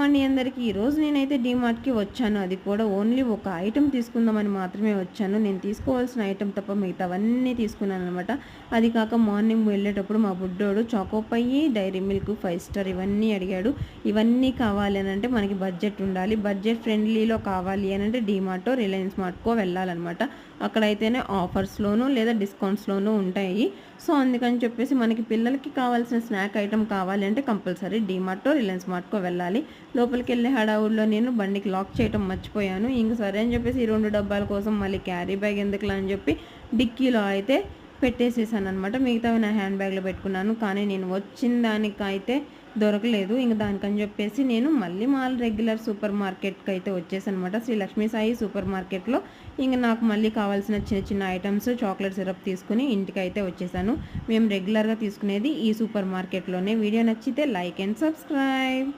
అండి అందరికీ. ఈరోజు నేనైతే డీమార్ట్‌కి వచ్చాను. అది కూడా ఓన్లీ ఒక ఐటెమ్ తీసుకుందామని మాత్రమే వచ్చాను. నేను తీసుకోవాల్సిన ఐటెమ్ తప్ప మిగతావన్నీ తీసుకున్నాననమాట. అది కాక మార్నింగ్ వెళ్ళేటప్పుడు మా బుడ్డోడు చాకోపై, డైరీ మిల్క్, 5 స్టార్ ఇవన్నీ అడిగాడు. ఇవన్నీ కావాలి అనంటే మనకి బడ్జెట్ ఉండాలి. బడ్జెట్ ఫ్రెండ్లీలో కావాలి అనంటే డీమార్టో, రిలయన్స్ మార్ట్‌కో వెళ్ళాలనమాట. అక్కడైతేనే ఆఫర్స్‌లోనూ లేదా డిస్కౌంట్స్‌లోనూ ఉంటాయి. సో, అందుకని చెప్పేసి మనకి పిల్లలకి కావాల్సిన స్నాక్ ఐటెమ్ కావాలి అంటే కంపల్సరీ డీమార్టో, రిలయన్స్ మార్ట్‌కో వెళ్ళాలి. లోపలికెళ్ళే హడావుడిలో నేను బండికి లాక్ చేయటం మర్చిపోయాను. ఇంక సరే అని చెప్పేసి ఈ 2 డబ్బాల కోసం మళ్ళీ క్యారీ బ్యాగ్ ఎందుకులే అని చెప్పి డిక్కీలో అయితే పెట్టేసేసాననమాట. మిగతావి నా హ్యాండ్ బ్యాగ్‌లో పెట్టుకున్నాను. కానీ నేను వచ్చిన దానికైతే దొరకలేదు. ఇంక దానికని చెప్పేసి నేను మళ్ళీ రెగ్యులర్ సూపర్ మార్కెట్‌కైతే వచ్చేసాననమాట. శ్రీ లక్ష్మీ సాయి సూపర్ మార్కెట్‌లో ఇంక నాకు మళ్ళీ కావాల్సిన చిన్న చిన్న ఐటమ్స్, చాక్లెట్ సిరప్ తీసుకొని ఇంటికైతే వచ్చేసాను. మేము రెగ్యులర్‌గా తీసుకునేది ఈ సూపర్ మార్కెట్‌లోనే. వీడియో నచ్చితే లైక్ అండ్ సబ్స్క్రైబ్.